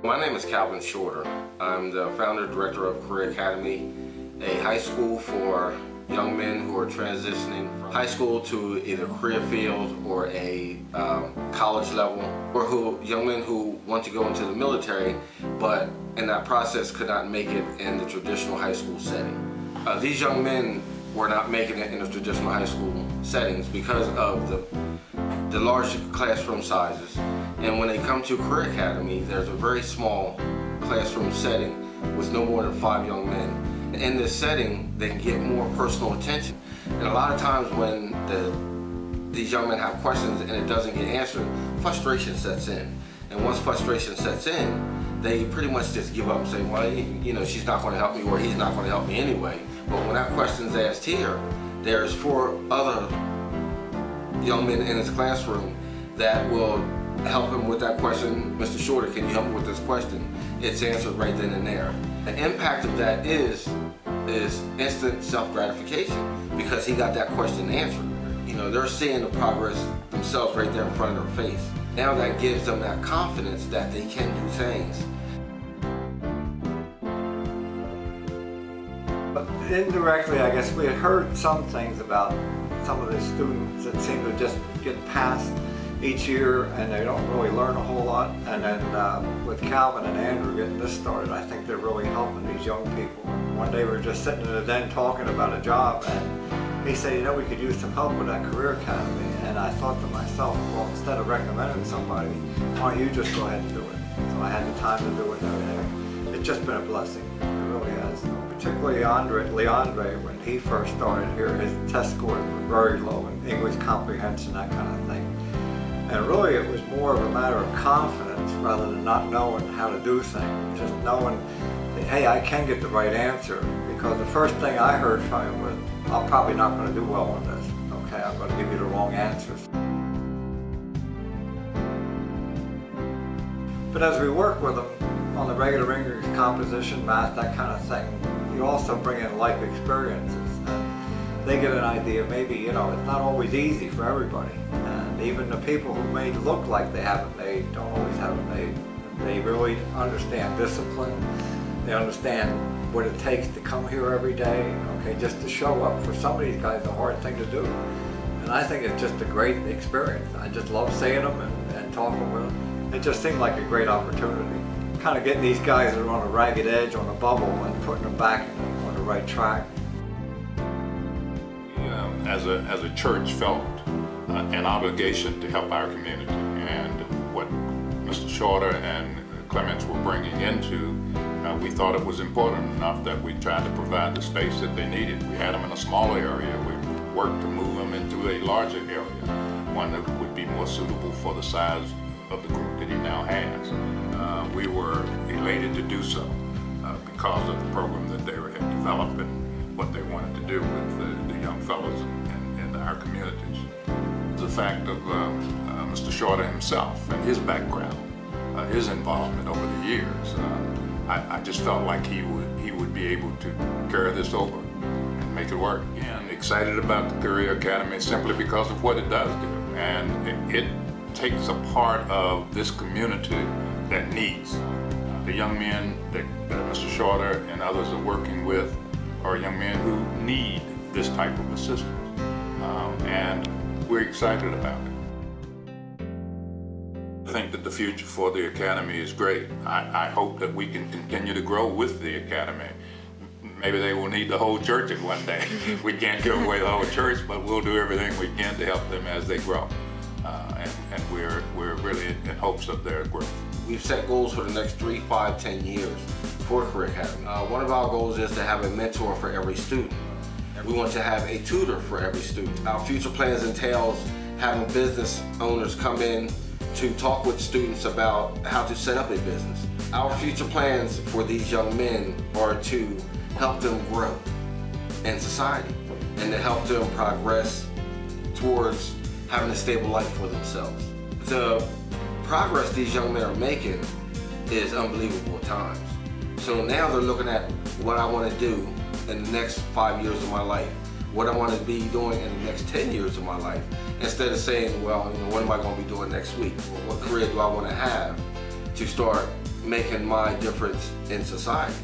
My name is Calvin Shorter. I'm the founder and director of Career Academy, a high school for young men who are transitioning from high school to either career field or a college level, or young men who want to go into the military but in that process could not make it in the traditional high school setting. These young men were not making it in the traditional high school settings because of the large classroom sizes. And when they come to Career Academy, there's a very small classroom setting with no more than 5 young men. In this setting, they can get more personal attention. And a lot of times when these young men have questions and it doesn't get answered, frustration sets in. And once frustration sets in, they pretty much just give up and say, well, you know, she's not going to help me, or he's not going to help me anyway. But when that question's asked here, there's 4 other young men in his classroom that will help him with that question. Mr. Shorter, can you help me with this question? It's answered right then and there. The impact of that is instant self-gratification because he got that question answered. You know, they're seeing the progress themselves right there in front of their face. Now that gives them that confidence that they can do things. But indirectly, I guess we had heard some things about some of the students that seem to just get past each year and they don't really learn a whole lot. And then with Calvin and Andrew getting this started, I think they're really helping these young people. One day we were just sitting in the den talking about a job, and he said, you know, we could use some help with that Career Academy. And I thought to myself, well, instead of recommending somebody, why don't you just go ahead and do it? So I had the time to do it and everything. It's just been a blessing. It really has. Particularly Leandre, when he first started here, his test scores were very low in English comprehension, that kind of thing. And really it was more of a matter of confidence rather than not knowing how to do things. Just knowing that, hey, I can get the right answer. Because the first thing I heard from him was, I'm probably not going to do well on this. Okay, I'm going to give you the wrong answers. But as we work with them on the regular English composition, math, that kind of thing, you also bring in life experiences. And they get an idea, maybe, you know, it's not always easy for everybody. And even the people who may look like they have it made don't always have it made. They really understand discipline. They understand what it takes to come here every day, okay, just to show up. For some of these guys, it's a hard thing to do. And I think it's just a great experience. I just love seeing them and talking with them. It just seemed like a great opportunity. Kind of getting these guys that are on a ragged edge, on a bubble, and putting them back on the right track. As a church, felt an obligation to help our community, and what Mr. Shorter and Clements were bringing into, we thought it was important enough that we tried to provide the space that they needed. We had them in a smaller area. We worked to move them into a larger area, one that would be more suitable for the size of the group that he now has. We were elated to do so because of the program that they had developed and what they wanted to do with the young fellows in our communities. The fact of Mr. Shorter himself and his background, his involvement over the years, I just felt like he would be able to carry this over and make it work. And excited about the Career Academy simply because of what it does do. And it takes a part of this community that needs. The young men that Mr. Shorter and others are working with are young men who need this type of assistance. And we're excited about it. I think that the future for the Academy is great. I hope that we can continue to grow with the Academy. Maybe they will need the whole church at one day. We can't give away the whole church, but we'll do everything we can to help them as they grow. And we're really in hopes of their growth. We've set goals for the next 3, 5, 10 years for Career Academy. One of our goals is to have a mentor for every student. We want to have a tutor for every student. Our future plans entails having business owners come in to talk with students about how to set up a business. Our future plans for these young men are to help them grow in society and to help them progress towards having a stable life for themselves. The progress these young men are making is unbelievable at times. So now they're looking at what I want to do in the next 5 years of my life, what I want to be doing in the next 10 years of my life, instead of saying, well, you know, what am I going to be doing next week? What career do I want to have to start making my difference in society.